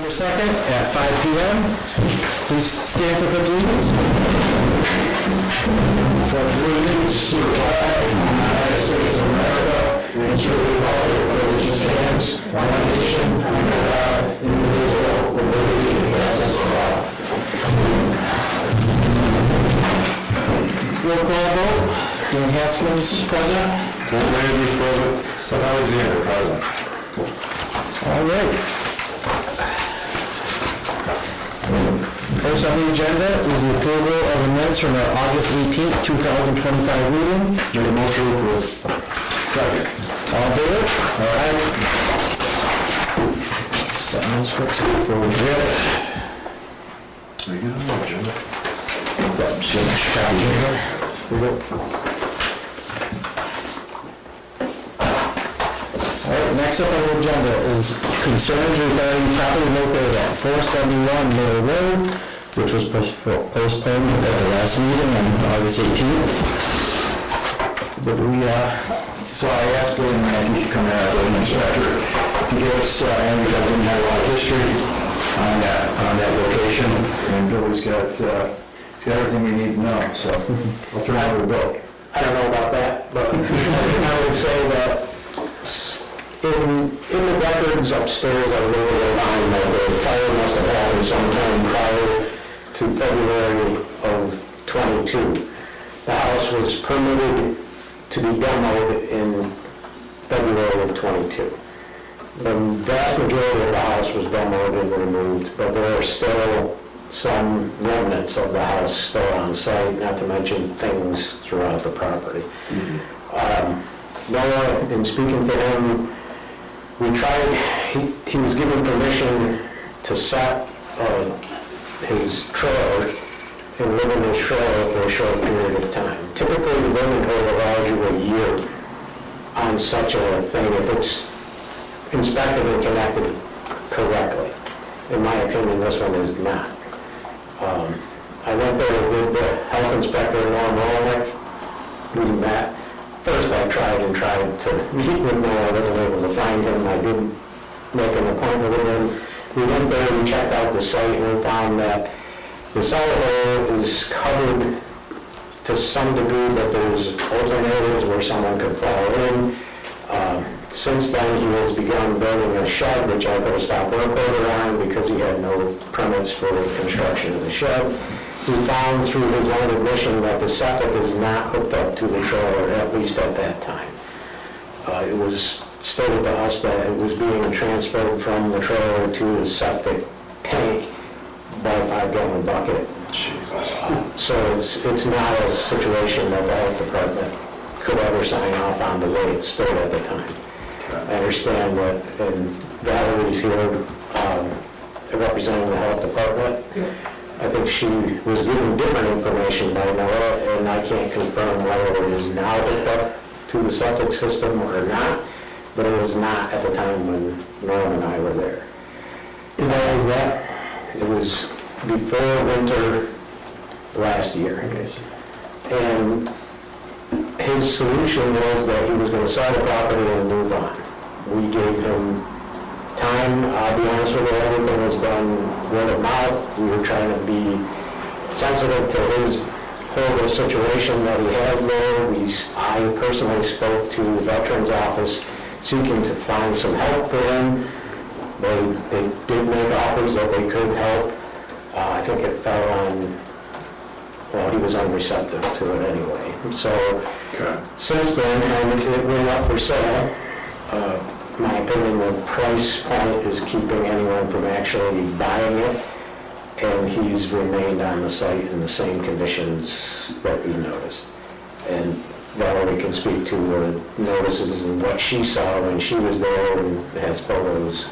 2nd at 5 p.m. Please stand for pledge allegiance. Pledge allegiance to the flag of the United States of America and to the republic for which it stands, one nation, under God, indivisible, with liberty and justice for all. Roll call vote. Dan Haskins present. Paul Andrews present. Seth Alexander present. All right. First on the agenda is the approval of the minutes from our August 18th, 2025 meeting. Make a motion to approve. Second. All in favor? All right. Something else quick before we forget it. Are you getting on the agenda? All right, next up on the agenda is concerns regarding property located at 471 Mill Road, which was postponed at the last meeting on August 18th. But So I asked Bill if he could come in as an inspector to give us, and he doesn't have a lot of history on that location, and Billy's got everything we need to know, so I'll turn it over to Bill. I don't know about that, but I would say that in the records upstairs, I was able to find that the fire must have happened sometime prior to February of 22. The house was permitted to be demoed in February of 22. The vast majority of the house was demoed and removed, but there are still some remnants of the house still on site, not to mention things throughout the property. Noah, in speaking to him, we tried, he was given permission to set his trailer and live in his trailer for a short period of time. Typically, the building code allows you a year on such a thing if it's inspected and connected correctly. In my opinion, this one is not. I went there with the health inspector, Norm Rolnick. We met. First, I tried to meet with Noah. I wasn't able to find him. I didn't make an appointment with him. We went there, we checked out the site, and we found that the cellar hole is covered to some degree, but there's open areas where someone could fall in. Since then, he has begun building a shed, which I put a stop work order on because he had no permits for the construction of the shed. We found through his own admission that the septic is not hooked up to the trailer, at least at that time. It was stated to us that it was being transferred from the trailer to the septic tank by a 5-gallon bucket. So it's not a situation that the health department could ever sign off on the way it stood at the time. I understand that, and Valerie's here representing the health department. I think she was given different information by Noah, and I can't confirm whether it is now hooked up to the septic system or not, but it was not at the time when Norm and I were there. And when was that? It was before winter last year, I guess. And his solution was that he was going to sell the property and move on. We gave him time. I'll be honest with you, everything was done word of mouth. We were trying to be sensitive to his horrible situation that he has there. I personally spoke to the Veterans Office seeking to find some help for him. They did make offers that they could help. I think it fell on, well, he was unreceptive to it anyway. So since then, and it went up for sale. My opinion, the price point is keeping anyone from actually buying it, and he's remained on the site in the same conditions that we noticed. And Valerie can speak to the notices and what she saw when she was there, and has photos,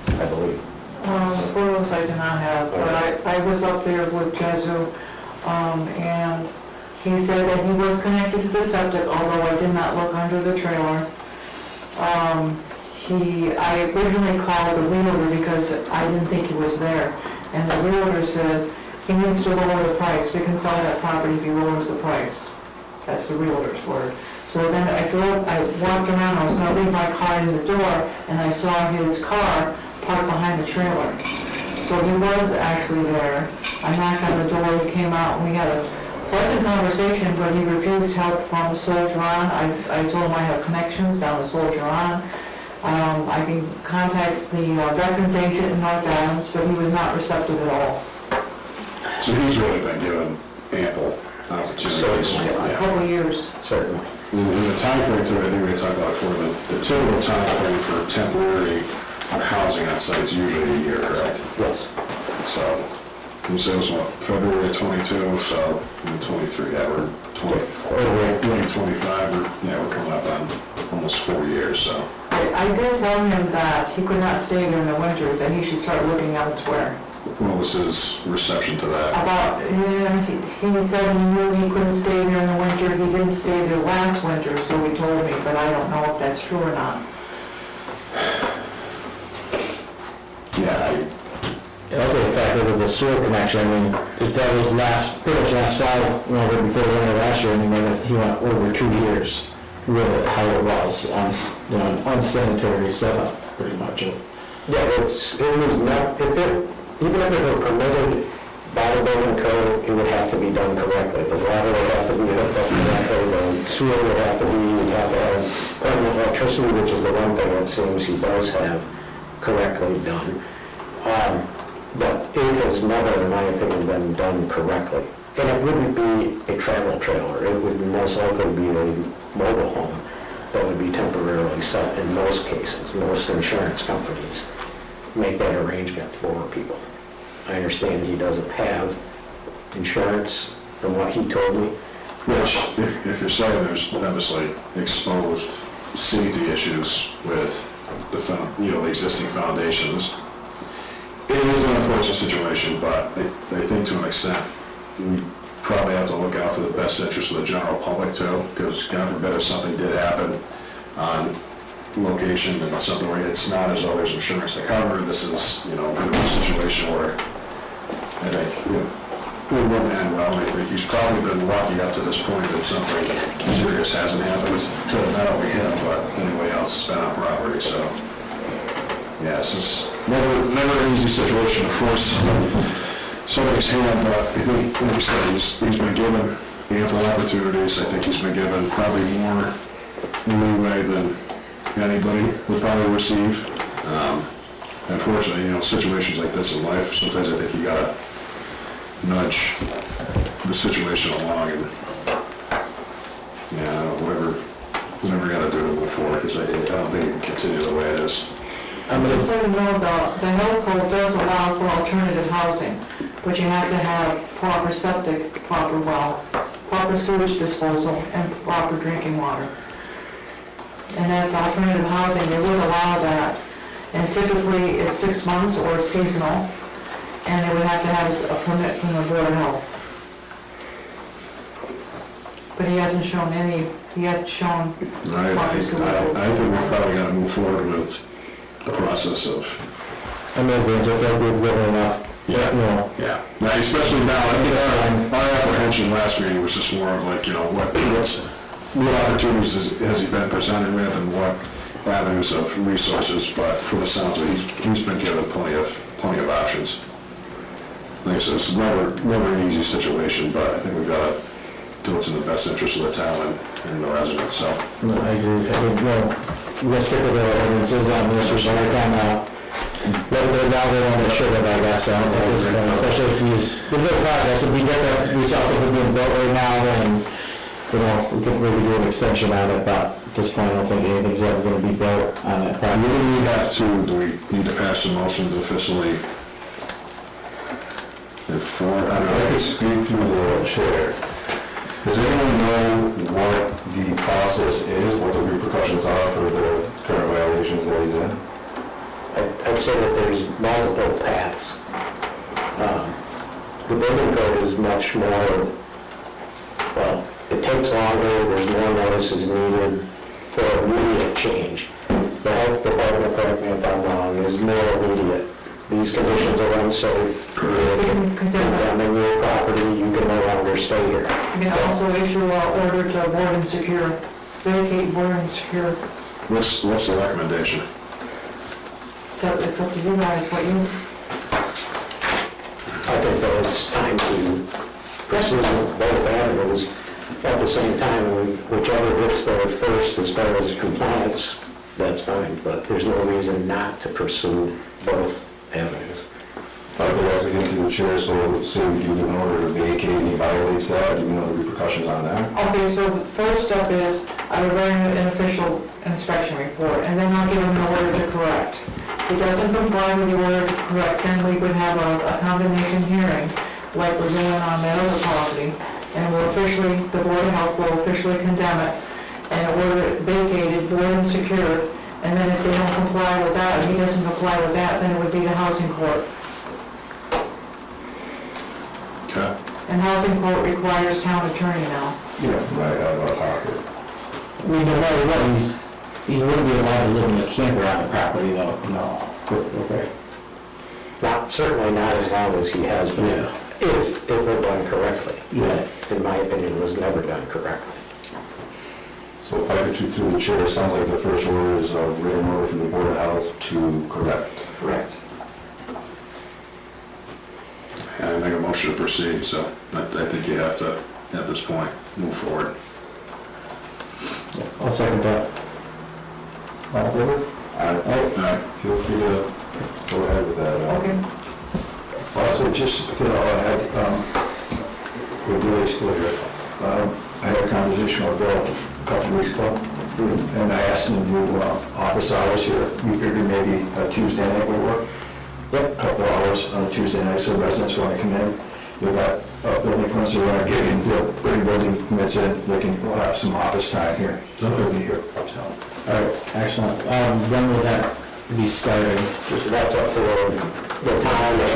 I believe. Photos I do not have, but I was up there with Jesu, and he said that he was connected to the septic, although I did not look under the trailer. I originally called the realtor because I didn't think he was there, and the realtor said he needs to lower the price. We can sell that property if he lowers the price. That's the realtor's word. So then I walked around, I was going to leave my car in the door, and I saw his car parked behind the trailer. So he was actually there. I knocked on the door, he came out, and we had a pleasant conversation, but he refused help from Soldier On. I told him I have connections down to Soldier On. I can contact the veterans agent in North Adams, but he was not receptive at all. So he's really been given ample opportunities. A Yeah. couple of years. Certainly. In the timeframe too, I think we had talked about before, the typical timeframe for temporary housing on site is usually a year, correct? Yes. So, you say it was what, February 22, so in 23, yeah, we're 20, late 25, we're coming up on almost 4 years, so. I did tell him that he could not stay there in the winter, that he should start looking elsewhere. What was his reception to that? About, he said he knew he couldn't stay there in the winter, he didn't stay there last winter, so he told me, but I don't know if that's true or not. Yeah, Also the fact that the sewer connection, I mean, if that was pretty much last fall, before the winter last year, I mean, he went over 2 years, really, how it was, unsanitary setup, pretty much. Yeah, it was not, even if it were permitted by the building code, it would have to be done correctly. The water would have to be hooked up correctly, the sewer would have to have permanent electricity, which is the one thing it seems he does have correctly done. But it has never, in my opinion, been done correctly. And it wouldn't be a travel trailer, it would most likely be a mobile home that would be temporarily set in most cases. Most insurance companies make that arrangement for people. I understand he doesn't have insurance, from what he told me. which, if you're saying there's obviously exposed safety issues with the existing foundations, it is an unfortunate situation, but I think to an extent, we probably have to look out for the best interest of the general public too, because God forbid if something did happen on location and something where it's not as though there's insurance to cover, this is, a bit of a situation where I think, it wouldn't end well, and I think he's probably been lucky up to this point that something serious hasn't happened to not only him, but anybody else that's been on property, so. Yeah, this is never an easy situation to force somebody's hand, but I think, like you said, he's been given ample opportunities. I think he's been given probably more leeway than anybody would probably receive. Unfortunately, situations like this in life, sometimes I think you gotta nudge the situation along and, whatever you gotta do to move forward, because I don't think it can continue the way it is. Just so you know, the health code does allow for alternative housing, but you have to have proper septic, proper well, proper sewage disposal, and proper drinking water. And that's alternative housing, they would allow that. And typically, it's 6 months or it's seasonal, and they would have to have a permit from the Board of Health. But he hasn't shown Right, I think we probably gotta move forward with the process of. I mean, I feel like we've written enough. Yeah. Now, especially now, I think our apprehension last meeting was just more of like, what opportunities has he been presented with and what avenues of resources, but for the sounds of it, he's been given plenty of options. Like I said, it's never an easy situation, but I think we've got to do what's in the best interest of the town and the residents, so. No, I agree. I think, we're gonna stick with the ordinances on this, we're gonna kind of, now they want to show that, I guess, so, at this point, especially if he's, with no progress, it'd be different, we saw something being built right now, then, we could maybe do an extension on it, but at this point, I don't think anything's ever gonna be built on that property. Do we need to pass a motion to officially enforce? I don't know. I could speak through the chair. Does anyone know what the process is, what the repercussions are for the current violations that he's in? I'd say that there's multiple paths. The building code is much more, well, it takes longer, there's more notices needed for immediate change. The health department, correct me if I'm wrong, is more immediate. These conditions are unsafe, you're condemning your property, you can no longer stay here. You can also issue an order to board and secure, vacate, board and secure. What's the recommendation? So it's up to you guys, what you, it's time to pursue both avenues at the same time. Whichever gets there first as far as compliance, that's fine, but there's no reason not to pursue both avenues. If I could ask again to the chair, so say we do an order to vacate and he violates that, do you know the repercussions on that? Okay, so the first step is I would write an official inspection report, and then I'll give him an order to correct. If he doesn't comply with the order to correct, then we would have a condemnation hearing, like we're doing on that other property, and we'll officially, the Board of Health will officially condemn it, and order it vacated, void and secured, and then if they don't comply with that, if he doesn't comply with that, then it would be the housing court. Okay. And housing court requires town attorney now. Yeah. Right, out of our pocket. I mean, no matter what, he wouldn't be allowed to live in a camper on the property though. No. Okay. Not, certainly not as long as he has been, Yeah. if it were done correctly. Yeah. In my opinion, it was never done correctly. So if I could shoot through the chair, it sounds like the first order is a written order from the Board of Health to correct. Correct. And I make a motion to proceed, so I think you have to, at this point, move forward. I'll second that. All in favor? Feel free to go ahead with that. Okay. Also, just, you know, we're really still here. I had a conversation with Bill a couple weeks ago, and I asked him to do office hours here. We figured maybe a Tuesday night would work. Yep. A couple hours on a Tuesday night, so residents want to come in. You've got building permits they want to get in, bring building permits in, we'll have some office time here. They'll be here. So. All right, excellent. When will that be starting? That's up to the town. We'll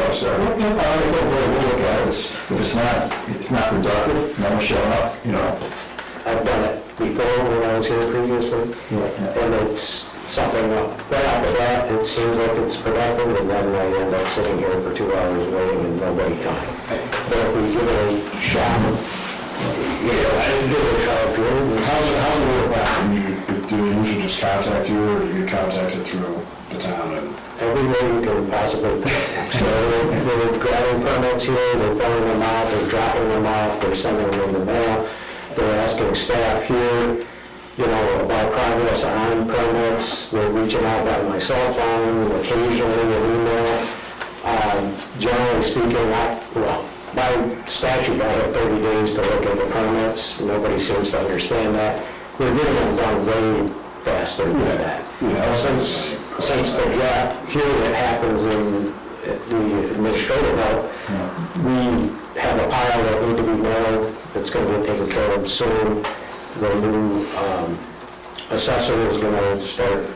look at it. If it's not productive, no one showing up, you know. I've done it before when I was here previously, and it's something right off the bat, it seems like it's productive, and then I end up sitting here for 2 hours waiting and nobody coming. But if we give it a shot, I didn't do it, How's it work out? Do they usually just contact you, or do you get contacted through the town? And every way you can possibly think. So they're grabbing permits here, they're filling them out, they're dropping them off, they're sending them in the mail, they're asking staff here, you know, about progress on permits, they're reaching out by my cell phone, occasionally an email. Generally speaking, by statute, I have 30 days to look at the permits. Nobody seems to understand that. We're getting them done way faster than that. Yeah. Since the gap here that happens in the administrative help, we have a pile that need to be mailed, that's going to get taken care of soon. The new assessor is going to start,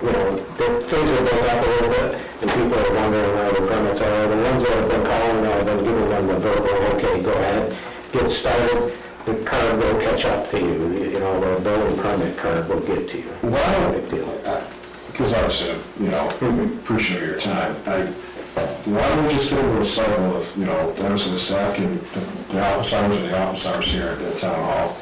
you know, things are built up a little bit, and people are wondering where the permits are. The ones that have been calling, I've been giving them the verbal, okay, go ahead, get started. The card will catch up to you, you know, the building permit card will get to you. Why? Big deal. Because obviously, you know, appreciate your time. Why don't we just go over a cycle of, you know, obviously the staff can, the office hours and the office hours here at the town hall,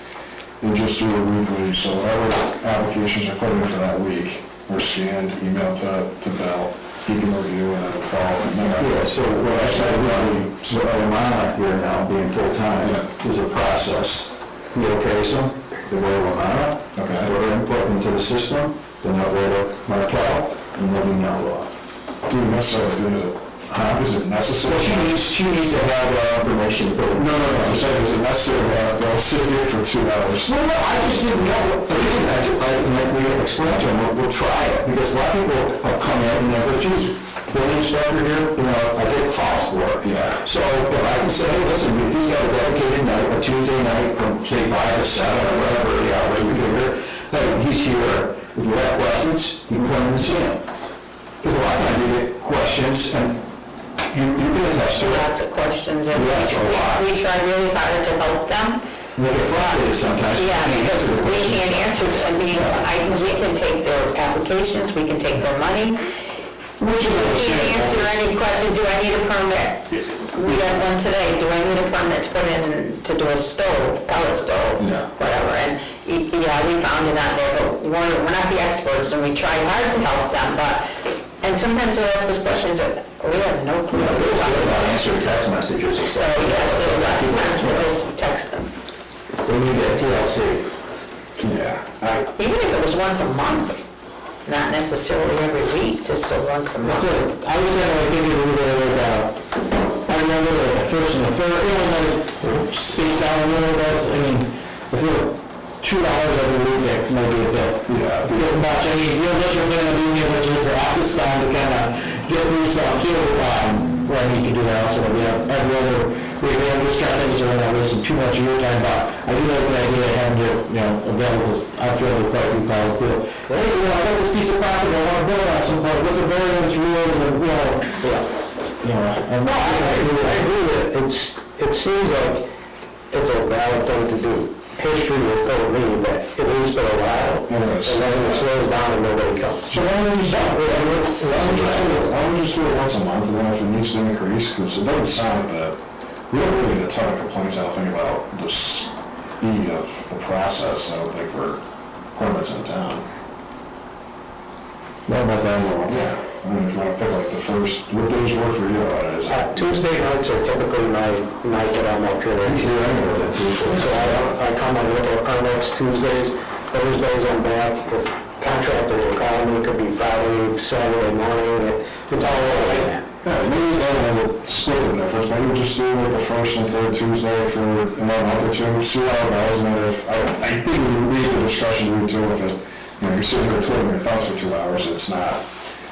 and just do a weekly, so whatever applications are put in for that week, are scanned, emailed to Bill, he can review and then follow from there. Yeah, so what I said, so Romana here now being full-time, there's a process. He okays them, they go to Romana, Okay. go to input into the system, then they'll go to Markel, and then we know. Do you necessarily, is it necessary? Well, she needs to have information. No, I'm saying, is it necessary that they'll sit here for 2 hours? No, I just didn't know. Like we explained to him, we'll try it, because a lot of people have come in and they're geez, building inspector here, you know, I get calls for it. Yeah. So if I can say, hey, listen, if he's got a dedicated night, a Tuesday night from say 5 to 7 or whatever, the hour you figure, hey, he's here, if you have questions, you can come in and see him. Because a lot of times you get questions and you can attest to it. Lots of questions, and Yes, a lot. we try really hard to help them. You get frustrated sometimes. Yeah, because we can't answer, I mean, we can take their applications, we can take their money. We can't answer any question, do I need a permit? We got one today, do I need a permit to put in, to do a stove, pellet stove, Yeah. whatever, and, yeah, we found it on there, but we're not the experts, and we try hard to help them, but And sometimes they'll ask us questions that we have no clue. What about answering text messages and So, stuff? yes, there are lots of times we'll just text them. We need that TLC. Yeah, Even if it was once a month, not necessarily every week, just a once a month. That's it. I was kind of like thinking a little bit about, I remember like the first and the third, like spaced out a little bit. I mean, if you're $2 every week, that might be a bit. Yeah. Bit much. I mean, you're just going to be able to your office time to kind of get through stuff too. Right, you can do that also. We have every other week. I'm just trying to think so I'm not wasting too much of your time, but I do like the idea of having it, available because I feel like quite a few calls. People, hey, I got this piece of property, I want to build on some part. What's the variance rules and and I agree with it. It seems like it's a valid thing to do. History has told me that it is for a while, and then it slows down and nobody comes. so why don't we stop, why don't we just do it once a month, and then if it needs to increase, because it doesn't sound like that, we don't really get a ton of complaints, I don't think, about the speed of the process, I don't think, for permits in town. not my family. Yeah, I mean, if you want to pick like the first, what days work for you, that is. Tuesday nights are typically my night that I'm up here. So I come and look at permits Tuesdays, Thursdays I'm back. If contractors are calling me, it could be Friday, Saturday morning, it's all over that. Yeah, maybe then we'll split the difference, maybe we'll just do like the first and third Tuesday for a month or two, see how it goes, and then if, I think we need a discussion too, if it, you're sitting here twiddling your thumbs for 2 hours, it's not,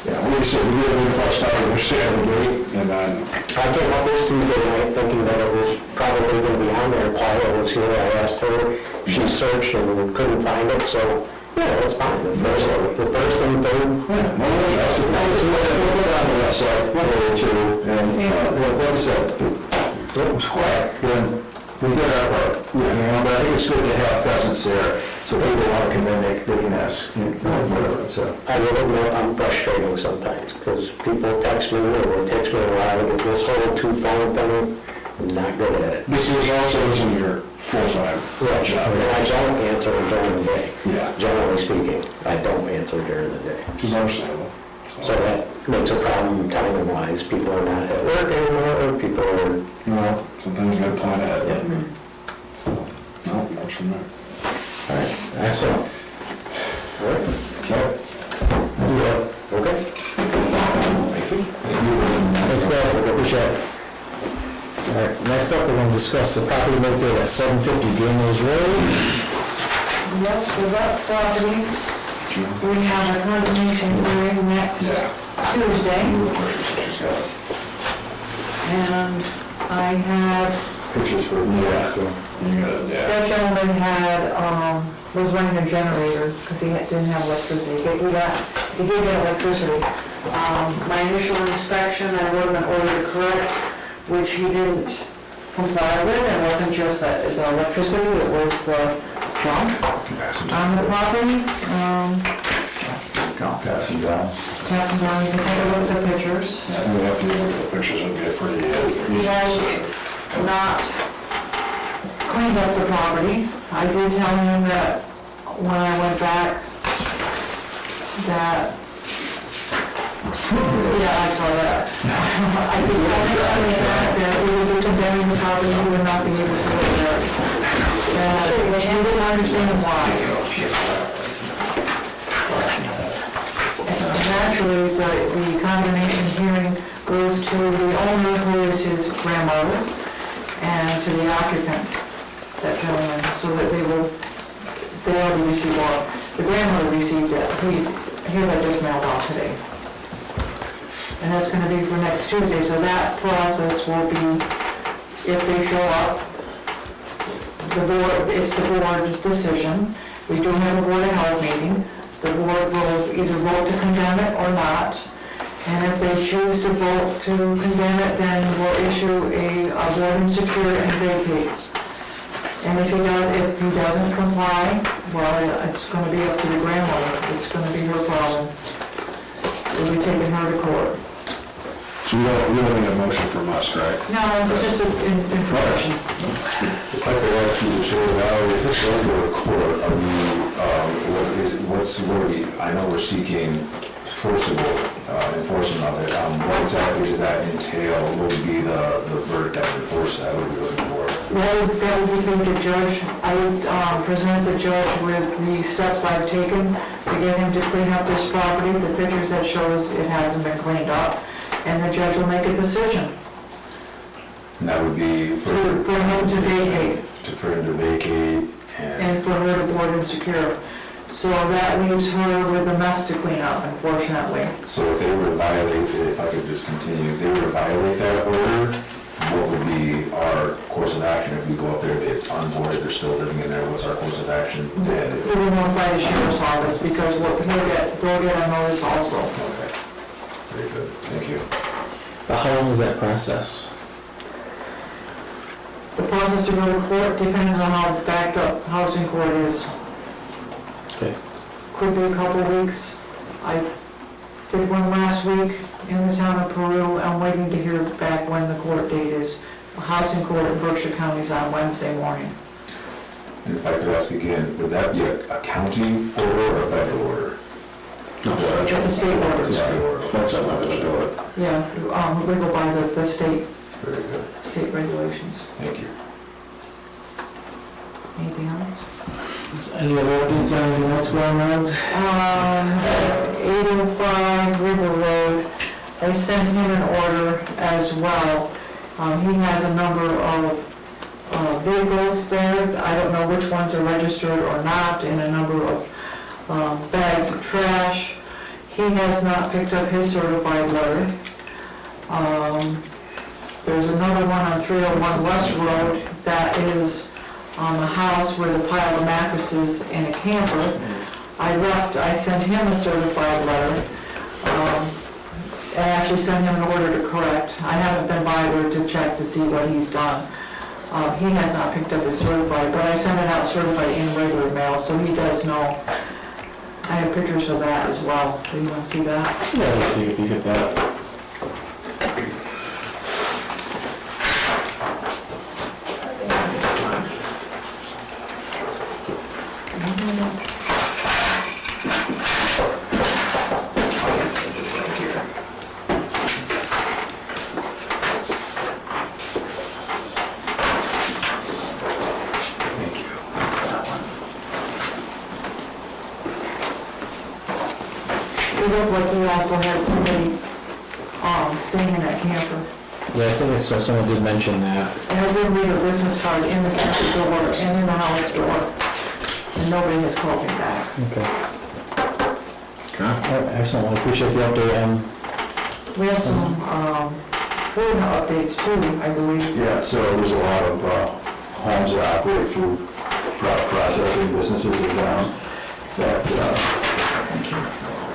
we said, we get a little fresh start, we're staying at the gate, and then, I came up this Tuesday night thinking that it was probably going to be on there. Paula was here, I asked her, she searched and couldn't find it, so, yeah, it's fine. The first and third. yeah, no, that's it. I just want to put it on the website, one or two, and, like I said, it was quiet, and we did our part. But I think it's good to have presence there, so people want to come in, they can ask, whatever, so. I will admit I'm frustrating sometimes, because people text me, or it takes me a while to get this whole two-phone thing, I'm not good at it. This is also isn't your full-time job. And I don't answer during the day. Yeah. Generally speaking, I don't answer during the day. Which is understandable. So that makes a problem timing-wise. People are not at work anymore, or people are, No, sometimes you gotta plan ahead. yeah. So, no, that's from there. All right, excellent. All right. Okay. Okay. Thanks, Bill. Appreciate it. All right, next up, we're going to discuss the property located at 750 Daniels Road. Yes, so that property, we have a condemnation hearing next Tuesday, She's got it. and I had, Pictures for me, Yeah. so. You got it, yeah. that gentleman had, was running a generator, because he didn't have electricity. He did get electricity. My initial inspection, I wrote an order to correct, which he didn't comply with. It wasn't just the electricity, it was the junk on the property. Passing down. Passing down, you can take a look at the pictures. I think we have to look at the pictures, it'd be a pretty He easy has decision. not cleaned up the property. I did tell him that when I went back, that, yeah, I saw that. I did tell him that we would be condemning the property, he would not be able to live there. And he didn't understand why. And actually, the condemnation hearing goes to the owner, who is his grandmother, and to the occupant, that gentleman, so that they already received, well, the grandmother received it, here that just mailed out today. And that's gonna be for next Tuesday, so that process will be, if they show up, it's the board's decision. We do have a board of health meeting. The board will either vote to condemn it or not. And if they choose to vote to condemn it, then we'll issue a board and secure and vacate. And if he doesn't comply, well, it's gonna be up to the grandmother. It's gonna be her problem. We'll be taking her to court. So you don't need a motion from us, right? No, it's just information. If I could ask you to share now, if this goes to a court, are we, what are we, I know we're seeking forcible enforcement of it. What exactly does that entail? What would be the verdict that would enforce that? What are we looking for? Well, that would be the judge. I would present the judge with the steps I've taken to get him to clean up this property, the pictures that shows it hasn't been cleaned up, and the judge will make a decision And that would be for him to vacate for him to vacate and for her to board and secure. So that leaves her with a mess to clean up, unfortunately. So if they were to violate, if I could just continue, if they were to violate that order, what would be our course of action if we go up there, it's unboarded, they're still living in there, what's our course of action then? We will notify the sheriff's office because they'll get a notice also. Okay, very good, thank you. But how long is that process? The process to go to court depends on how backed up housing court is. Okay. Could be a couple of weeks. I did one last week in the town of Peru. I'm waiting to hear back when the court date is. Housing court in Berkshire County is on Wednesday morning. And if I could ask again, would that be a county order or a federal order? No, It's a state order. It's a state order. That's how much to do it. Yeah, we go by the state Very good, regulations. thank you. Anything else? Any other updates on anything else going on? 805 River Road, I sent him an order as well. He has a number of vehicles there. I don't know which ones are registered or not, and a number of bags of trash. He has not picked up his certified letter. There's another one on 301 West Road that is on the house with a pile of mattresses in a camper. I sent him a certified letter. I actually sent him an order to correct. I haven't been by there to check to see what he's done. He has not picked up his certified, but I sent it out certified in regular mail, so he does know. I have pictures of that as well. Do you want to see that? Yeah, I think if you get that. It looked like he also had somebody staying in that camper. Yeah, I think so, someone did mention that. And I did leave a business card in the camper door and in the house door, and nobody has called me back. Okay. All right, excellent, I appreciate the update. We have some food updates too, I believe. Yeah, so there's a lot of homes that operate through processing businesses in town that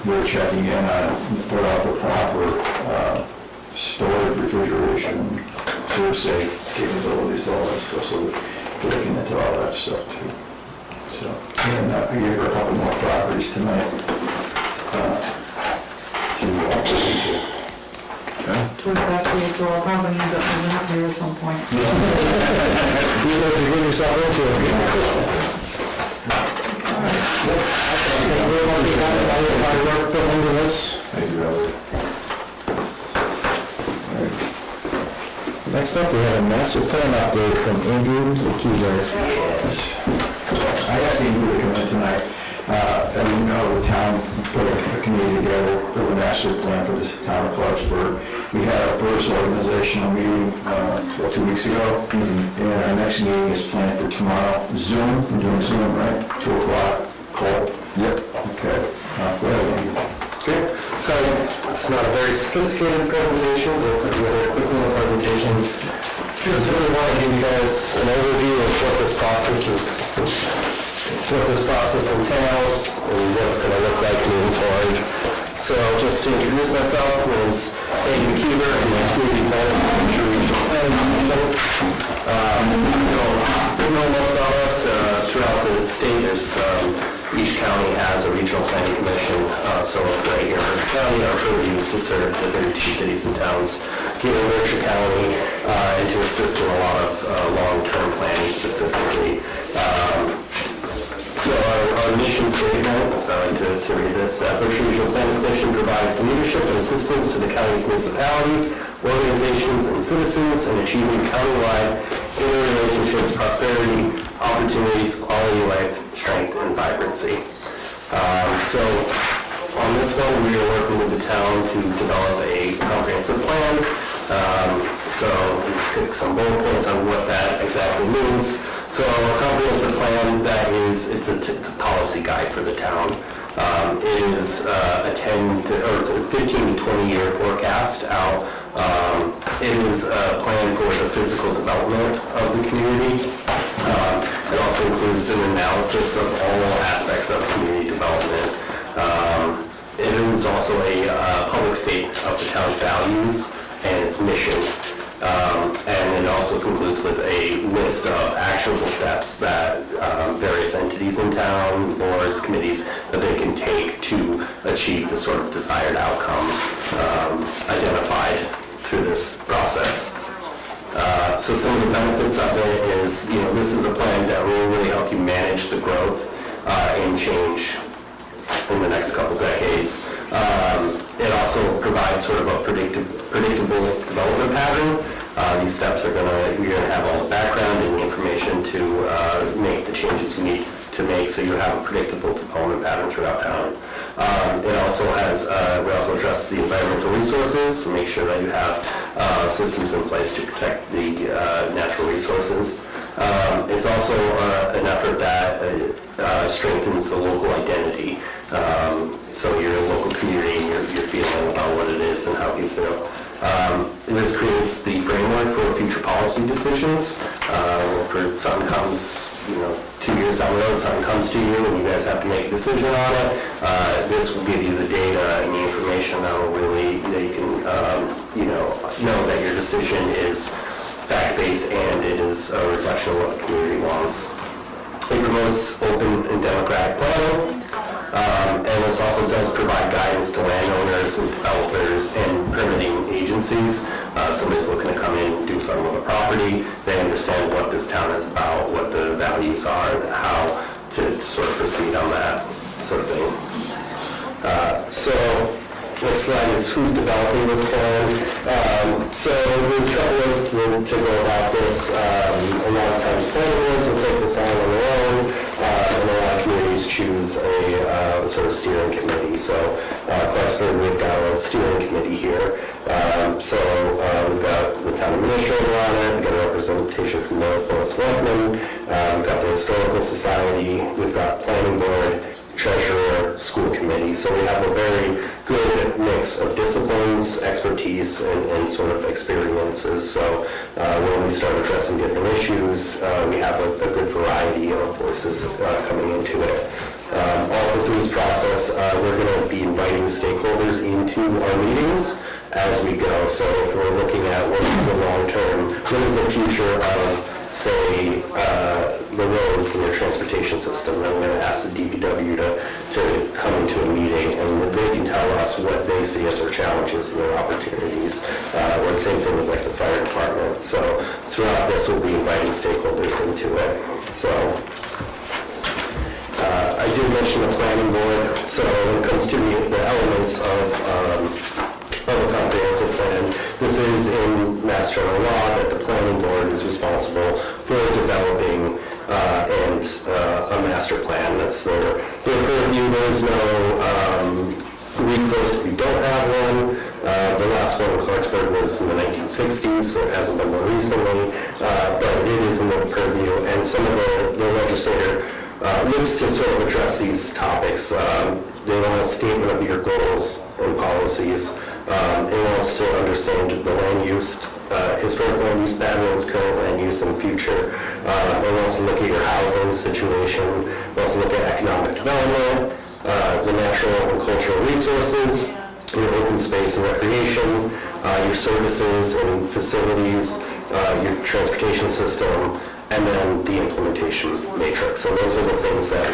we're checking in on what are the proper storage, refrigeration, food safe capabilities, all that stuff, so we're looking into all that stuff too. So, and I gave her a couple more properties tonight to look into. Toward last week, so I'll probably end up moving up here at some point. You know what you're getting yourself into. Thank you, Robert. Next up, we have a master plan update from Andrew McKeever. I asked Andrew to come in tonight. As you know, the town put a committee together for the master plan for the town of Clarksburg. We had our first organizational meeting 2 weeks ago, and our next meeting is planned for tomorrow. Zoom, we're doing Zoom, right? 2 o'clock. Cole? Yep. Okay. Go ahead, Andrew. Okay, so it's not a very sophisticated presentation, but a really quick little presentation. Just really want to give you guys an overview of what this process entails and what it's going to look like moving forward. So just to introduce myself, my name is Andrew McKeever, and I'm community planner for the Regional Planning Commission. You know most about us throughout the state. There's each county has a regional planning commission, so right here in Berkshire County, our purview is to serve the 32 cities and towns here in Berkshire County and to assist in a lot of long-term planning specifically. So our mission statement, so I like to read this. Berkshire Regional Planning Commission provides leadership and assistance to the county's municipalities, organizations, and citizens in achieving countywide interrelationships, prosperity, opportunities, quality of life, strength, and vibrancy. So on this one, we are working with the town to develop a comprehensive plan. So let's get some bullet points on what that exactly means. So a comprehensive plan, that is, it's a policy guide for the town. It is it's a 15 to 20 year forecast out. It is a plan for the physical development of the community. It also includes an analysis of all aspects of community development. It is also a public statement of the town's values and its mission. And it also concludes with a list of actionable steps that various entities in town, boards, committees, that they can take to achieve the sort of desired outcome identified through this process. So some of the benefits of it is, this is a plan that will really help you manage the growth and change in the next couple decades. It also provides sort of a predictable development pattern. These steps you're gonna have all the background and the information to make the changes you need to make, so you have a predictable development pattern throughout town. It also has, we also address the environmental resources to make sure that you have systems in place to protect the natural resources. It's also an effort that strengthens the local identity. So your local community and your feeling about what it is and how you feel. This creates the framework for future policy decisions. For something comes, 2 years down the road, something comes to you and you guys have to make a decision on it. This will give you the data and the information that will really, that you can, know that your decision is fact-based and it is a reflection of what the community wants. It promotes open and democratic planning. And this also does provide guidance to landowners and developers and permitting agencies. Somebody's looking to come in and do something with a property, they understand what this town is about, what the values are, and how to sort of proceed on that sort of thing. So next slide is who's developing this plan. So there's a couple ways to go about this. A lot of times planning boards will take this on their own, and a lot of communities choose a sort of steering committee. So Clarksburg, we've got a steering committee here. We've got the town administrator on it, we've got a representation from the board of selectmen, we've got the historical society, we've got planning board, treasurer, school committee. So we have a very good mix of disciplines, expertise, and sort of experiences. So when we start addressing different issues, we have a good variety of voices coming into it. Also through this process, we're going to be inviting stakeholders into our meetings as we go. So if we're looking at what is the long-term, what is the future of, say, the roads and your transportation system, then we're going to ask the DPW to come into a meeting and they can tell us what they see as their challenges and their opportunities. Or the same thing with like the fire department. So throughout this, we'll be inviting stakeholders into it. So I did mention the planning board. So when it comes to the elements of a comprehensive plan, this is in Mass General Law that the planning board is responsible for developing a master plan. That's their purview. There's no recourse if you don't have one. The last one in Clarksburg was in the 1960s, so it hasn't been more recently, but it is in their purview, and some of the legislator looks to sort of address these topics. They want a statement of your goals and policies. It wants to understand the land use, historic land use patterns, current land use, and future. It wants to look at your housing situation. It wants to look at economic development, the natural and cultural resources, your open space and recreation, your services and facilities, your transportation system, and then the implementation matrix. So those are the things that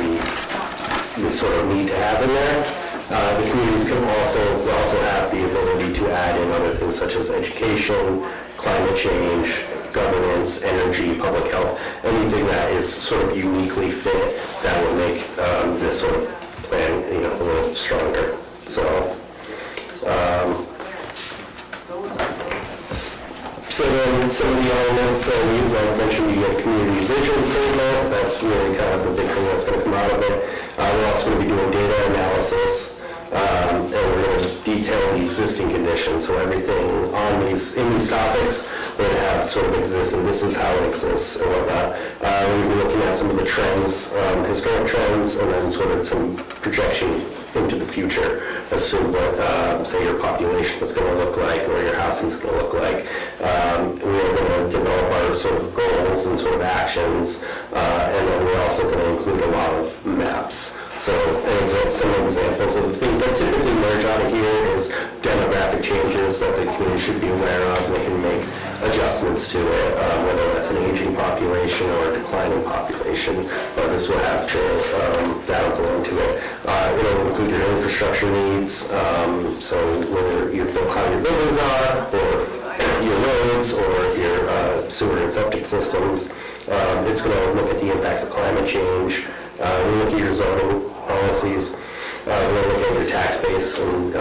we sort of need to have in there. The communities will also have the ability to add in other things such as education, climate change, governance, energy, public health, anything that is sort of uniquely fit that will make this sort of plan, you know, a little stronger. So, so then some of the elements, so you mentioned you get community vision statement. That's really kind of the big thing that's going to come out of it. We're also going to be doing data analysis, and we're going to detail the existing conditions. So everything on in these topics, we're going to have sort of exists, and this is how it exists, and whatnot. We're going to be looking at some of the trends, historic trends, and then sort of some projection into the future as to what, say, your population is going to look like or your housing is going to look like. We're going to develop our sort of goals and sort of actions, and then we're also going to include a lot of maps. So some examples of the things that typically emerge out of here is demographic changes that the community should be aware of. They can make adjustments to it, whether that's an aging population or a declining population. This will have to, that'll go into it. It'll include your infrastructure needs, so whether how your buildings are, or your roads, or your sewer and septic systems. It's going to look at the impacts of climate change. We look at your zoning policies. We're going to look at your tax base and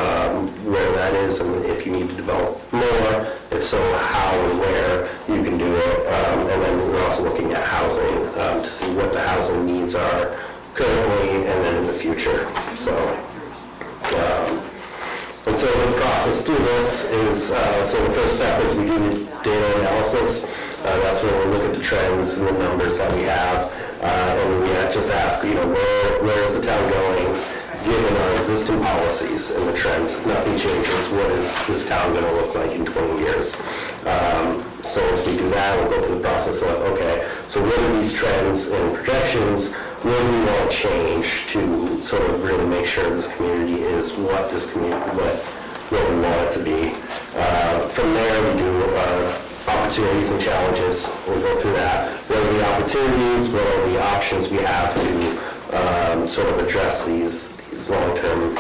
where that is, and if you need to develop more, if so, how and where you can do it. And then we're also looking at housing to see what the housing needs are currently and then in the future. So, and so the process through this is, so the first step is we do the data analysis. That's where we look at the trends and the numbers that we have. And we just ask, you know, where is the town going, given our existing policies and the trends? If nothing changes, what is this town going to look like in 20 years? So as we do that, we'll go through the process of, okay, so what are these trends and projections? What do we want to change to sort of really make sure this community is what this community, what we want it to be? From there, we do opportunities and challenges. We'll go through that. What are the opportunities? What are the options we have to sort of address these long-term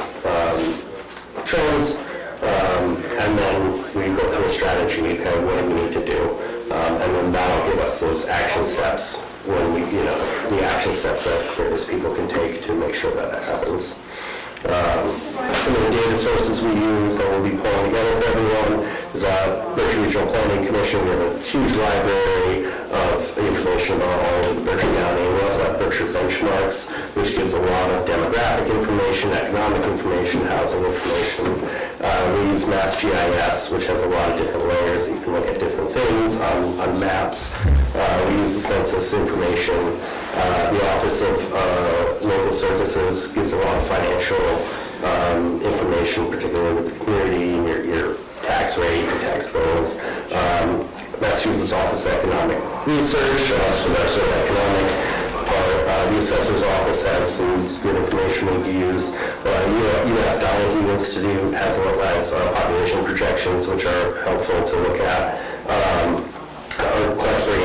trends? And then we go through a strategy, kind of what do we need to do? And then that'll give us those action steps when we, you know, the action steps that various people can take to make sure that happens. Some of the data sources we use that we'll be pulling together for everyone is Berkshire Regional Planning Commission. We have a huge library of information about all of the Berkshire County. We also have Berkshire Benchmarks, which gives a lot of demographic information, economic information, housing information. We use Mass GIS, which has a lot of different layers. You can look at different things on maps. We use the census information. The Office of Local Services gives a lot of financial information, particularly with the community and your tax rate, your tax bills. Massachusetts Office of Economic Research, so that's sort of economic part. The Assessor's Office has some good information we can use. U.S. Donahue Institute has population projections, which are helpful to look at. Our Clarksburg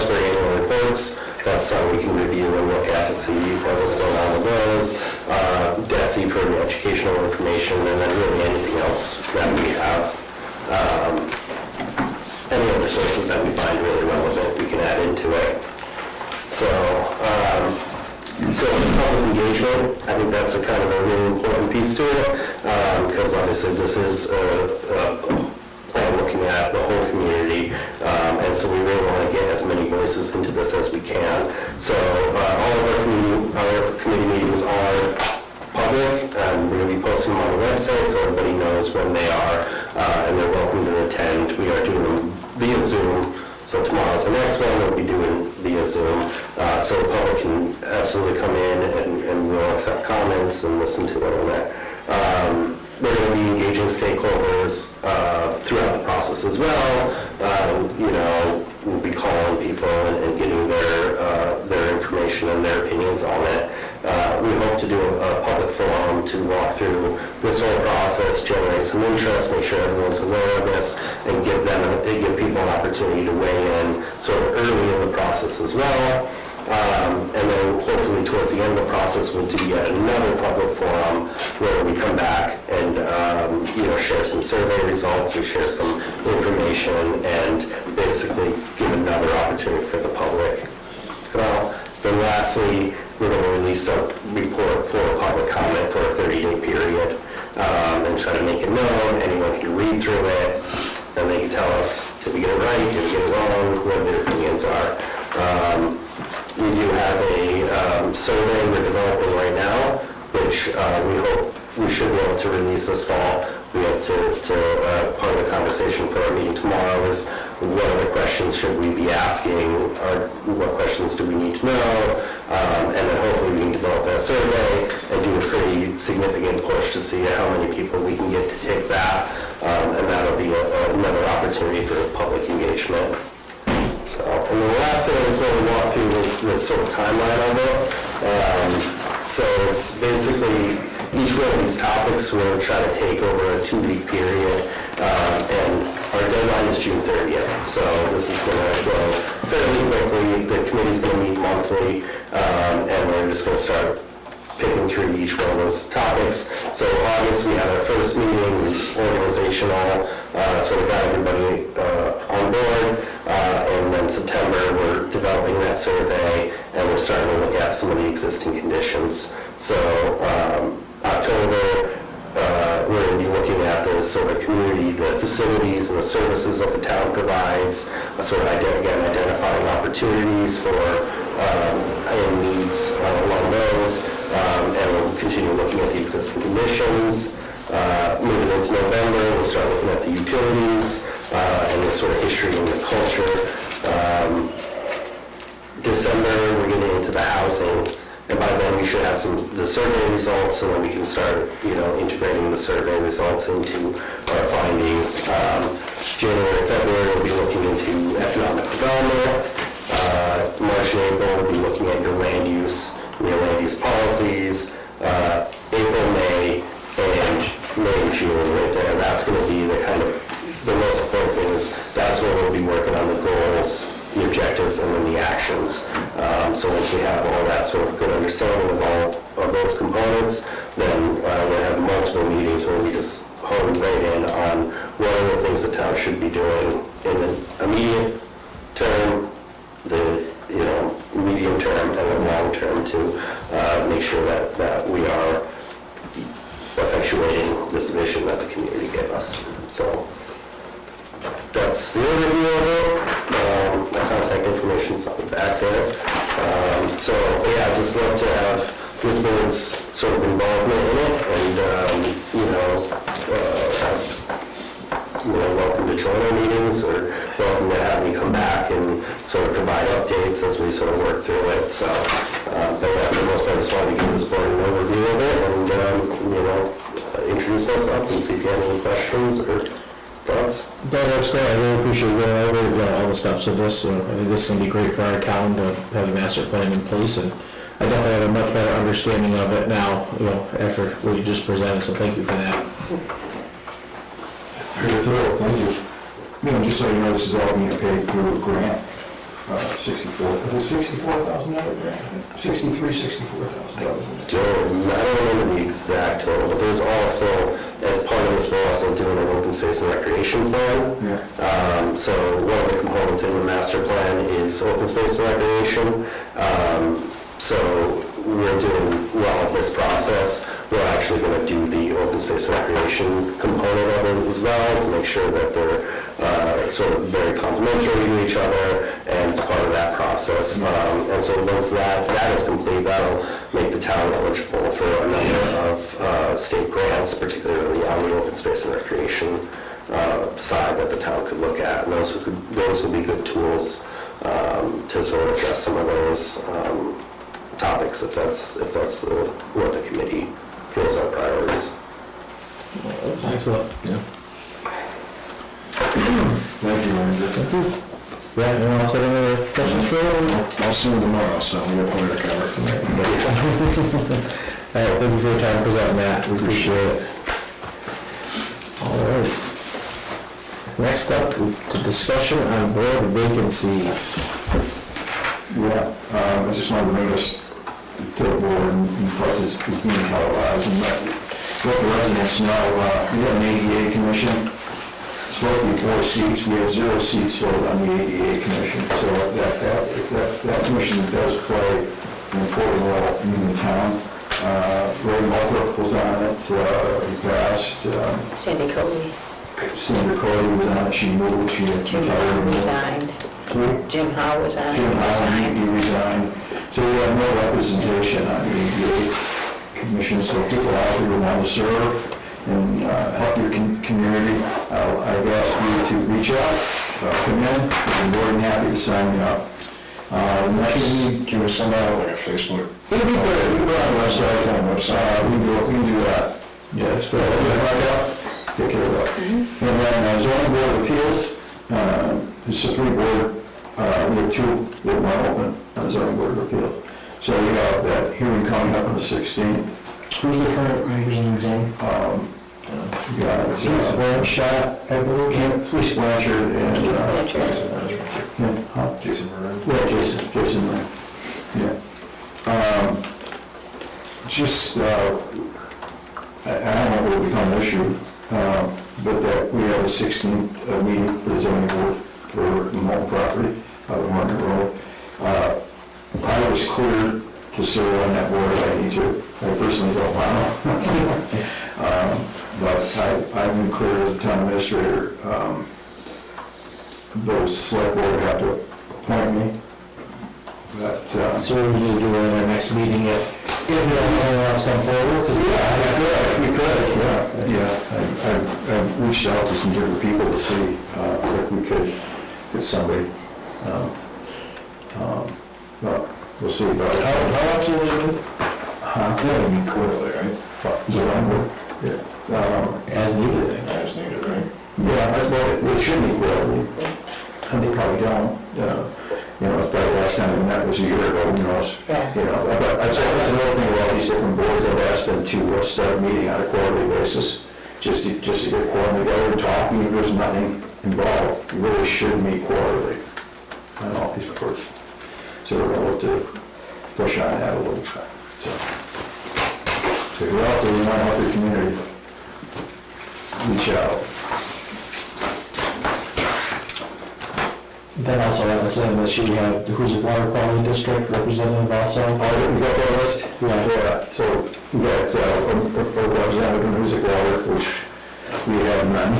annual reports. That's something we can review and look at to see what's going on with those. DESI for the educational information, and then really anything else that we have. Any other sources that we find really relevant, we can add into it. So, public engagement, I think that's a kind of a really important piece to it, because obviously this is a plan looking at the whole community, and so we really want to get as many voices into this as we can. So all of our committee meetings are public. We're going to be posting them on the website so everybody knows when they are, and they're welcome to attend. We are doing them via Zoom. So tomorrow's the next one, we'll be doing via Zoom. So the public can absolutely come in and we'll accept comments and listen to it on that. We're going to be engaging stakeholders throughout the process as well. We'll be calling people and getting their information and their opinions on it. We hope to do a public forum to walk through this whole process, generate some interest, make sure everyone's aware of this, and give people an opportunity to weigh in sort of early in the process as well. And then hopefully towards the end of the process, we'll do yet another public forum where we come back and, share some survey results, we share some information, and basically give another opportunity for the public. Then lastly, we're going to release a report for public comment for a 30-day period, and try to make it known. Anyone can read through it, and they can tell us, did we get it right, did we get it wrong, what their opinions are. We do have a survey we're developing right now, which we hope we should be able to release this fall. We have part of the conversation for our meeting tomorrow is what other questions should we be asking, or what questions do we need to know, and then hopefully we can develop that survey and do a pretty significant push to see how many people we can get to take that, and that'll be another opportunity for public engagement. So, and the last thing I just want to walk through is the sort of timeline of it. So it's basically each one of these topics we're going to try to take over a 2-week period, and our deadline is June 30th. So this is going to go fairly quickly. The committee's going to meet monthly, and we're just going to start picking through each one of those topics. So August, we had our first meeting, organizational, sort of got everybody on board, and then September, we're developing that survey, and we're starting to look at some of the existing conditions. So October, we're going to be looking at the sort of community, the facilities and the services that the town provides, sort of identifying opportunities for and needs along those, and we'll continue looking at the existing conditions. Moving into November, we'll start looking at the utilities and the sort of history and the culture. December, we're getting into the housing. And by then, we should have the survey results, and then we can start, integrating the survey results into our findings. January, February, we'll be looking into economic development. March and April, we'll be looking at your land use policies. April, May, and June, right there. That's going to be the most important thing is that's where we'll be working on the goals, the objectives, and then the actions. So once we have all that sort of good understanding of all of those components, then we'll have multiple meetings where we just hone right in on what are the things the town should be doing in the immediate term, the medium term, and the long term to make sure that we are effectuating this vision that the community gave us. So that's the overview of it. My contact information's on the back there. So yeah, I'd just love to have this board's sort of involvement in it, and welcome to join our meetings, or welcome to have me come back and sort of provide updates as we sort of work through it. So, but yeah, for the most part, I just wanted to give this board an overview of it, and introduce myself and see if you have any questions or thoughts. That's great. I really appreciate you going over all the steps of this. I think this is going to be great for our town to have a master plan in place, and I definitely have a much better understanding of it now, after what you just presented, so thank you for that. Very thorough, thank you. Just so you know, this is all being paid through a grant, $64,000 grant? $64,000. I don't remember the exact total, but there's also, as part of this, we're also doing an open space and recreation plan. Yeah. So one of the components in the master plan is open space and recreation. So we're doing well with this process. We're actually going to do the open space and recreation component of it as well to make sure that they're sort of very complementary to each other, and it's part of that process. And so once that is complete, that'll make the town eligible for a number of state grants, particularly on the open space and recreation side that the town could look at. And those will be good tools to sort of address some of those topics if that's what the committee feels are priorities. That's excellent. Yeah. Thank you, Andrew. Thank you. Yeah, anyone else have any other questions for you? I'll see you tomorrow, so we got plenty to cover. All right, thank you for your time presenting that. We appreciate it. All right. Next up, to discussion on board vacancies. Yeah, I just wanted to bring this to the board, and plus it's being televised, and let the residents know, we have an ADA commission. It's supposed to be 4 seats, we have 0 seats filled on the ADA commission, so that commission does play an important role in the town. Ray Northrop was on it, he passed, Sandy Cody, Sandra Cody was on it, she moved, she had Jim Howe resigned. Jim Howe was on it, Jim Howe, resigned. he resigned. So we have no representation on the ADA commission, so people out there who want to serve and help your community, I've asked you to reach out, come in, I'm more than happy to sign you up. Can we send out like a Facebook? We can put it on the website, we can do that. Yeah, it's good. Take care of that. And then zoning board of appeals, the Supreme Board, we have 2 that want to open on zoning board of appeals. So we have that hearing coming up on the 16th. Who's the current members in the zone? Police Blanchard, I believe. Police Blanchard and. Jason Moran. Yeah, Jason Moran. Yeah. Just, I don't know if it will become an issue, but that we have a 16th meeting for the zoning board for the Malton property, Martin Road. I was cleared to serve on that board, I need to, I personally don't want to. But I've been cleared as a town administrator. Those select board have to appoint me. But, So we need to do it in our next meeting if we don't want to come forward? we could, yeah. I've reached out to some different people to see if we could get somebody. But we'll see about it. How often do they meet? They meet quarterly, right? Yeah. As needed. As needed, right? Yeah, well, it should be quarterly, and they probably don't. You know, it's probably the last time we met was a year ago, who knows? Yeah. You know, but that's another thing about these different boards, I've asked them to start meeting on a quarterly basis, just to get quorum together and talk, even if there's nothing involved, you really should meet quarterly on all these boards. So we're going to look to push on that a little bit. So if you're out there, you want to help your community, reach out. Then also, as I said, that she had the Hoosick Water Quality District representative also. Oh, we got that list? Yeah. So we got a representative from Hoosick Water, which we have none.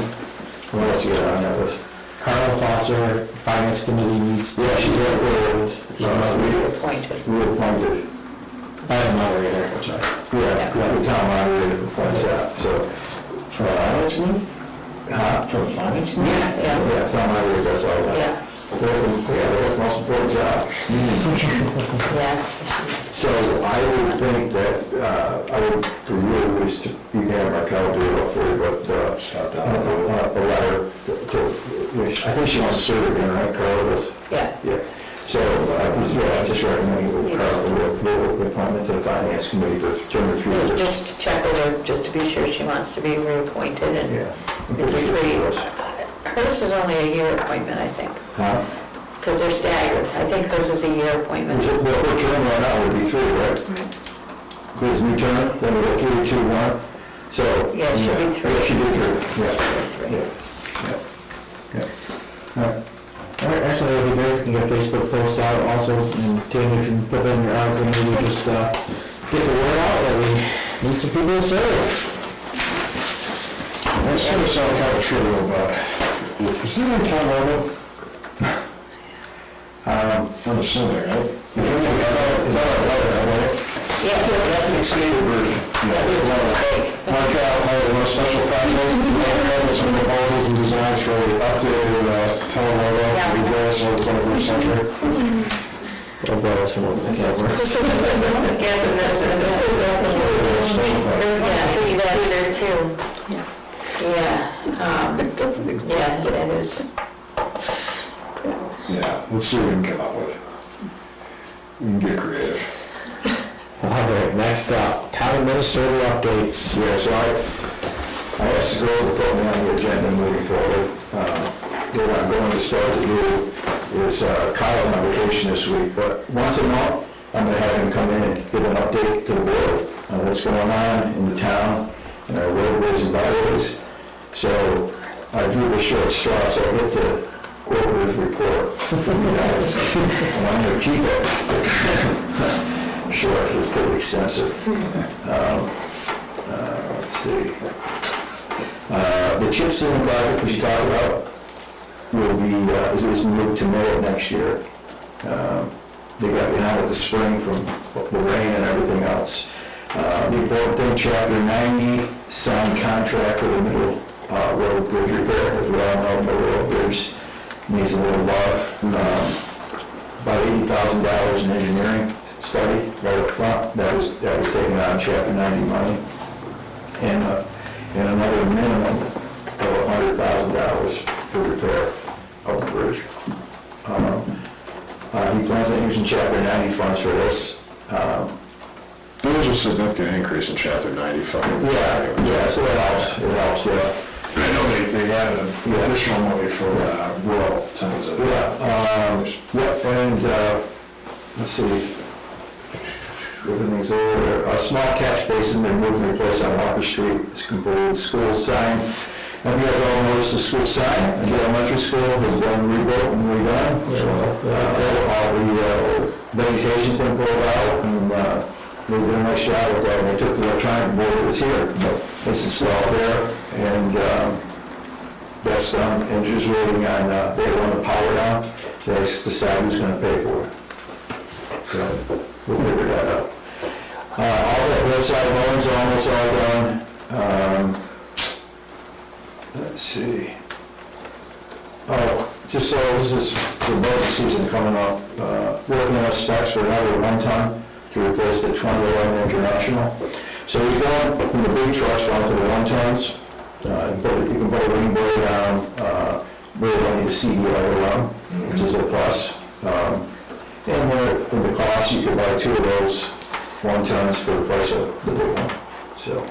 What else you got on that list? Carl Foster, Finance Committee needs to. Yeah, she's there for, Appointed. we appointed. I have a moderator, which I. Yeah, the town moderator appoints that, so. For a finance committee? For a finance committee? Yeah, Yeah, town moderator does all that. yeah, That's the most important job. yeah. So I would think that, I would, for you at least, you can have Markel do it up for you, but, Stop down. a letter I think she wants to serve again, right, Carla does? Yeah. Yeah. So, I just recommend you, Carla, we'll appointment to the finance committee for term of 3 Yeah, years. just check with her, just to be sure she wants to be reappointed, and Yeah. it's a 3 years. Hers is only a year appointment, I think, Huh? because they're staggered. I think hers is a year appointment. Well, her term right now would be 3, right? His new term, then we go 3, 2, 1. So. Yeah, it should be 3. Yeah, she did 3, yeah. Three. Yeah. All right. All right, actually, it'd be great if we can get a Facebook post out also, and Tammy, if you can put that in your article, maybe just get the word out that we need some people to serve. Let's sort of sound kind of trivial, but is there any time limit? I'm assuming, right? It's all right, Yeah. That's the extended version. Markel, a special project, with some proposals and designs for the updated telelogo, reverse of the 21st century. Oh, boy, that's a little bit. Yes, and yeah, 3 letters too. Yeah. It doesn't exist. Yes, it is. Yeah, let's see what we can come up with. We can get creative. All right, next up, town administrator updates. Yeah, so I asked the girls to put me on the agenda moving forward. What I'm going to start to do is Kyle's on vacation this week, but once a month, I'm gonna have him come in and give an update to the board on what's going on in the town, and our roadways and byways. So I drew the short straw, so I get to quarter's report from you guys. And I'm gonna keep it short, it's pretty extensive. Let's see. The chip sealing project, which you talked about, will be, is moved to May of next year. They got behind with the spring from the rain and everything else. The important thing, Chapter 90, signed contract for the middle road bridge repair. As we all know, the road bridge needs a little love. About $80,000 in engineering study right up front. That was taken out of Chapter 90 money. And another minimum of $100,000 for repair of the bridge. He plans on using Chapter 90 funds for this. There was a significant increase in Chapter 90 funding. Yeah, so that helps, yeah. I know they had additional money for rural towns. And, let's see, everything's over. A small catch basin they're moving to replace on Walker Street. It's completed. School sign. Have you guys all noticed the school sign? The elementary school has been rebuilt and redone. All the vegetation's been pulled out, and they did a nice job with that. They took the electronic board that was here, but it's installed there, and that's done. And just waiting on, they want the power down, so they decide who's gonna pay for it. So we'll figure that out. All that roadside mowings are almost all done. Let's see. Oh, just so this is the budget season coming up, working on specs for another 1 ton to replace the 2011 International. So we're going from the big trucks down to the 1 tons. You can put a ring blade on, really don't need a CDL around, which is a plus. And in the cost, you could buy 2 of those 1 tons for the price of the big one. So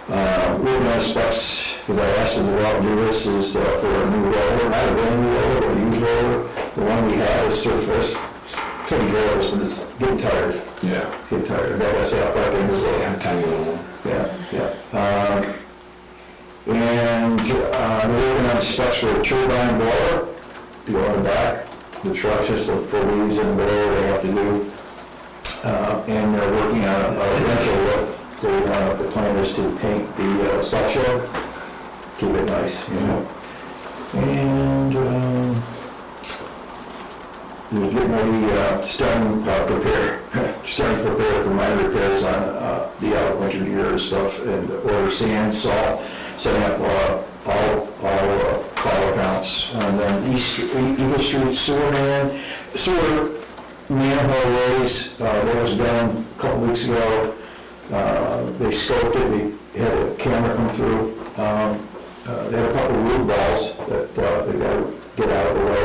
working on specs, because I asked them to go out and do this, is for a new roller, not a brand new roller, but a used roller. The one we have is surfaced, it's pretty good, but it's getting tired. Yeah. It's getting tired. I gotta say, I'll back in the day. Tiny little one. Yeah. And they're working on specs for a turbine blower to go on the back. The truck just for leaves and blower they have to do. And they're working on a rental look. The plan is to paint the salt shed, keep it nice, you know. And we're getting ready, starting to prepare for minor repairs on the out winter gear stuff, and order sand, salt, setting up all call accounts. And then Eagle Street sewer manhole raise, that was done a couple weeks ago. They scoped it, they had a camera come through. They had a couple of root balls that they got to get out of the way.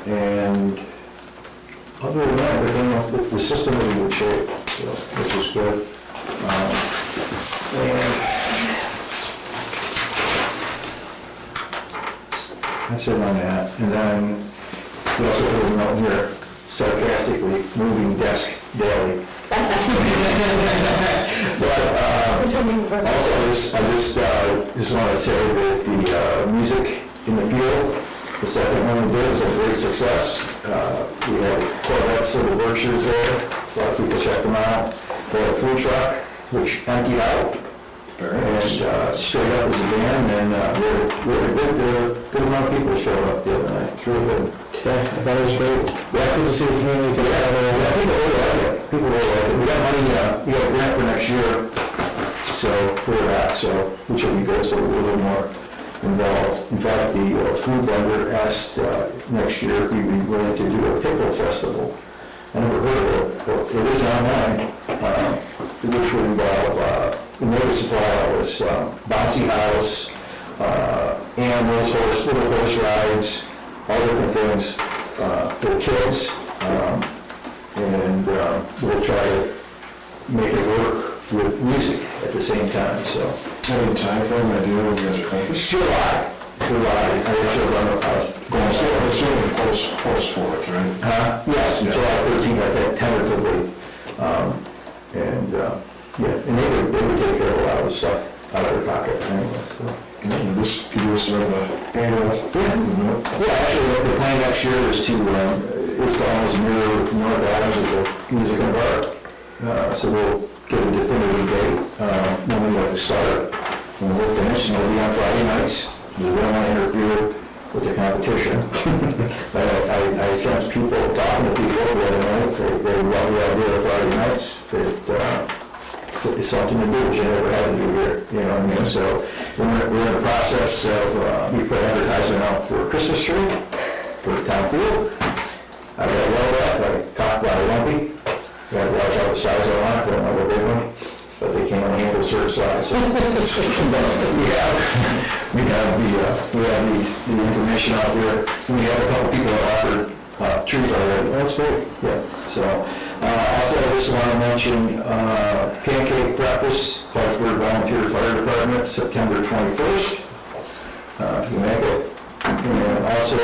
And other than that, everything, the system is in good shape, so this is good. And that's it on that. And then we also put a note here, sarcastically, moving desk daily. But also, I just want to say that the music in the field, the second one we did, was a great success. We had Corvettes of the Berkshires there, a lot of people checked them out. We had a food truck, which emptied out, and straight up as a band, and we had a good amount of people showed up the other night. It's really good. Yeah, I thought it was great. Yeah, good to see the community. People really like it. People really like it. We got money, we got a grant for next year, so for that, so which will be good, so we're a little more involved. In fact, the food vendor asked next year if we'd be willing to do a pickle festival. I never heard of it, but it is online, which would involve the native supply was bouncy house, animals, little horse rides, all different things for the kids, and we'll try to make it work with music at the same time, so. Any time frame idea when you guys are thinking? It's July. I actually run a going Post 4th, right? Yes, Yeah. July 13th, I think, tentatively. And, yeah, and they would take care of a lot of the stuff out of their pocket anyway, so. This, could you sort of a annual? Yeah, actually, what the plan next year is to install as near North Adams as the music and art. So we'll get a definitive date, when we like to start, when we're finished, and it'll be on Friday nights. We don't want to interfere with the competition. I sense people, talking to people the other night, they love the idea of Friday nights. It's something to do, which I never had to do here, you know what I mean? So we're in the process of, we put advertising out for a Christmas tree for the town field. I got yelled at by caught by a lumpy. Got to watch out the size I want, I don't know what they want, but they can't only handle a certain size. So, we have the information out there. We have a couple people that offered trees already. That's great. Yeah. So also I just want to mention pancake breakfast, Clarksburg Volunteer Fire Department, September 21st. If you make it. And also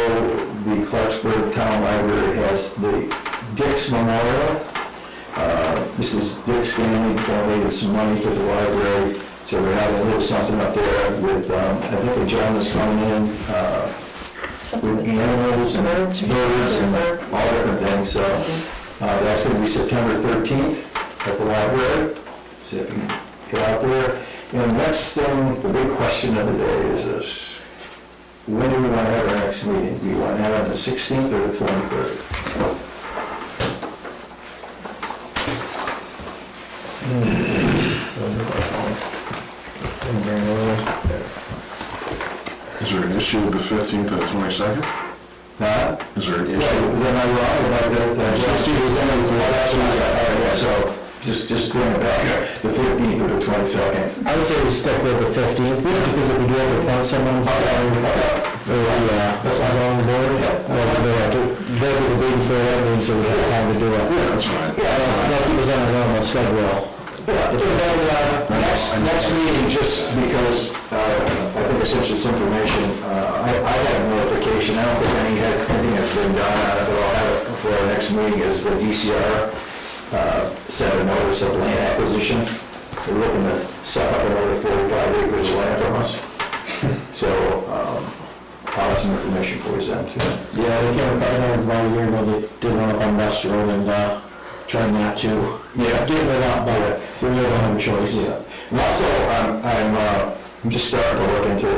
the Clarksburg Town Library has the Dick's Memorial. Mrs. Dick's family donated some money to the library, so we're having a little something up there with, I think the gentleman's coming in, with animals and birds and all different things, so that's going to be September 13th at the library, so if you can get out there. And the next thing, the big question of the day is this: when do we want to have our next meeting? Do you want to have it on the 16th or the 23rd? Is there an issue with the 15th or the 22nd? Is there an issue? Am I wrong about that? 16th is only for last week. All right, yeah, so just bring it back, the 15th or the 22nd. I would say we stick with the 15th, because if we do have to appoint someone for the zoning board, they'll be the big for everything, so we have time to do it. Yeah, that's fine. That'll keep us on our normal schedule. Yeah, and then, next meeting, just because I think I sent you some information, I had a notification, I don't think anything has been done on it, but I'll have it for our next meeting, is the DCR sent a notice of land acquisition. They're looking to suck up another 45 acres of land from us. So, I'll have some information for you then, too. Yeah, they came, I know about a year ago, they did one up on West Road and tried not to. Yeah. Get it out, but we really don't have a choice. Yeah. And also, I'm just starting to look into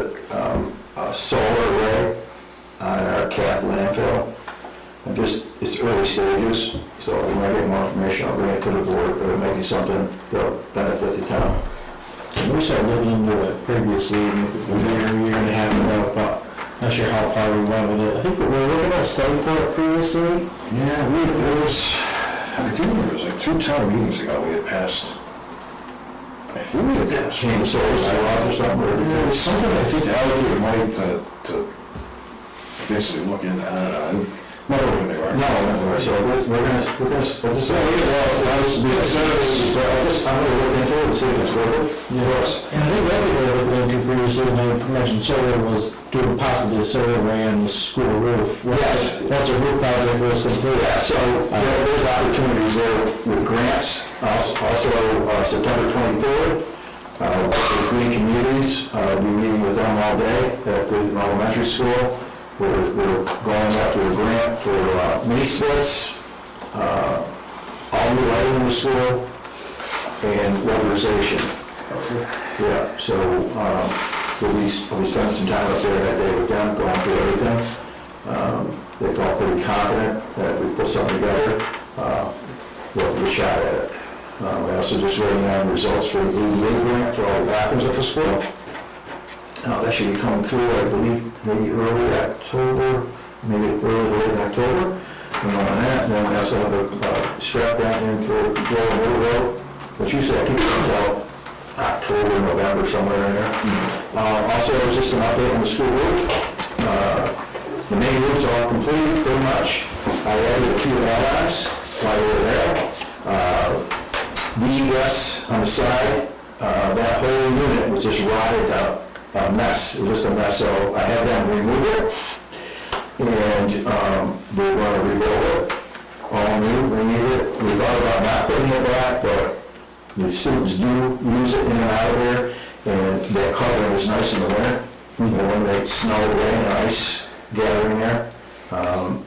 a solar array on our cap landfill. It's early stages, so when I get more information, I'll bring it to the board, but it may be something that'll benefit the town. We started looking into it previously, a year and a half ago, but not sure how far we went with it. I think we were looking at a study for it previously. Yeah, there was, I do remember, it was like 2 town meetings ago, we had passed, I think we had passed. Change solar laws or something, or? Yeah, it was something I think allocated money to basically look into, I don't know, never went anywhere. No, so we're gonna, I'm just saying, I'm gonna look into it and see if it's worth it. Yes. And I think the other thing we were looking into previously, when I mentioned solar, was doing possibly a solar array on the school roof. Yes. Once a roof project was complete. Yeah, so there's opportunities there with grants. Also, September 23rd, the Green Communities, we're meeting with them all day at the elementary school. We're going after a grant for mini splits, all new lighting in the school, and weatherization. Yeah, so we'll be spending some time up there that day with them, going through everything. They felt pretty confident that we put something together. We'll have a shot at it. We're also just waiting on results for the ADA grant for all the bathrooms at the school. That should be coming through, I believe, maybe early October, maybe early to late October. And on that, then we also have a strap grant in for Royal Middle Road, which usually I keep it until October, November, somewhere in there. Also, there's just an update on the school roof. The main roofs are all complete, pretty much. I added a few add-ons while they were there. The egress on the side, that whole unit was just rotted out. A mess, it was just a mess, so I had them remove it. and we're going to rebuild it, all new, we need it. We thought about not putting it back, but the students do use it in and out of there, and that cover is nice in the winter, eliminates snow, rain, and ice gathering there.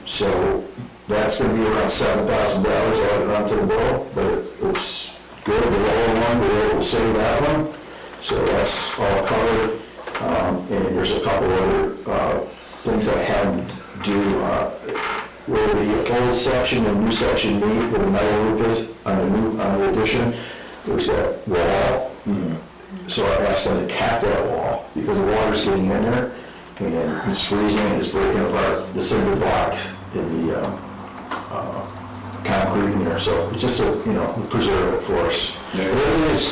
So that's gonna be around $7,000 added onto the bill, but it's good, the lower one, we were able to save that one, so that's all covered. And there's a couple other things that I haven't do, where the old section and new section meet, where the metal roof is, on the addition, there's that wall. So I asked them to cap that wall, because the water's getting in there, and it's freezing, and it's breaking apart the cinder blocks in the concrete in there, so it's just to, preserve it for us. Everything is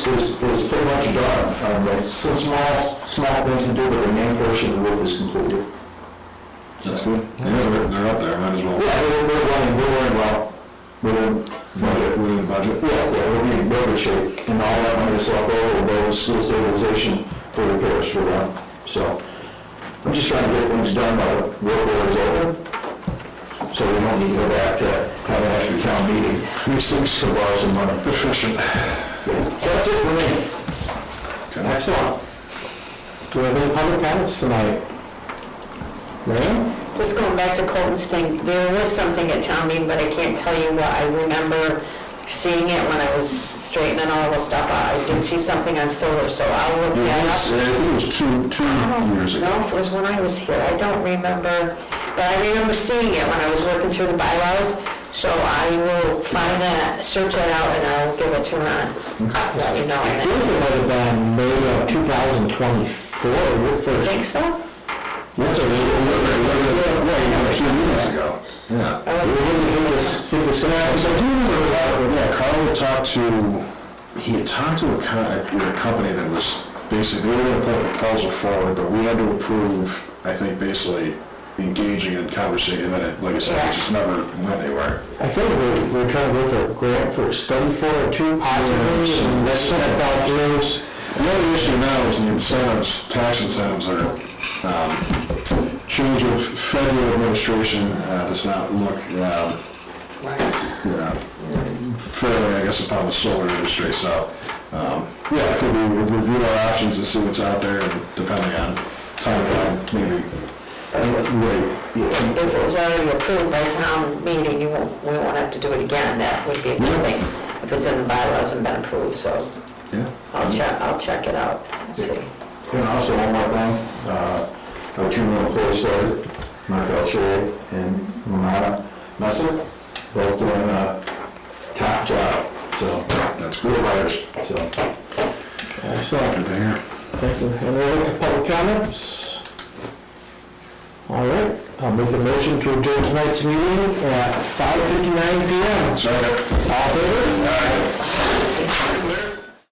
pretty much done. There's some small things to do, but the main portion of the roof is completed. That's good. Yeah, they're up there, might as well. Yeah, we're running well. Within budget? Yeah, we're in real good shape, and all that money is left over will go to school stabilization for repairs for them. So I'm just trying to get things done while the work order is over, so we don't need to go back to have an extra town meeting. These things to borrow some money. Efficient. Yeah. So that's it for me. Okay. Excellent. Do we have any public comments tonight? Marion? Just going back to Colton's thing, there was something at town meeting, but I can't tell you what. I remember seeing it when I was straightening all the stuff out. I did see something on solar, so I'll look I that think it was two years ago. No, it was when I was here. I don't remember, but I remember seeing it when I was working through the bylaws. So I will find that, search that out, and I'll give it to Ron. Let you know. I think it might have been May of 2024, your first. Think so? Yeah, so yeah, 2 years ago. Yeah. Because I do remember that, yeah, Carl had talked to, he had talked to a company that was basically, they were gonna put a proposal forward, but we had to approve, I think, basically engaging in conversation, and then it, like I said, it just never went anywhere. I think we were trying to go for a grant for a study for it too, possibly, and that's what I fell through. The other issue now is the incentives, tax incentives are, change of federal administration does not look, fairly, I guess, upon the solar industry, so, yeah, I think we've reviewed our options and see what's out there, and depending on timeline, maybe wait. If it was already approved by town meeting, we won't have to do it again. That would be a good thing, if it's in the bylaws and been approved, so Yeah. I'll check it out and see. And also one more thing, our 2 new employees started, Mark Alche and Ramona Messer, both doing a top job, so. That's Good good. writers, so. Excellent. Good to hear. Thank you. Any other public comments? All right, I'll make a motion to adjourn tonight's meeting at 5:59 PM. Second. All in favor?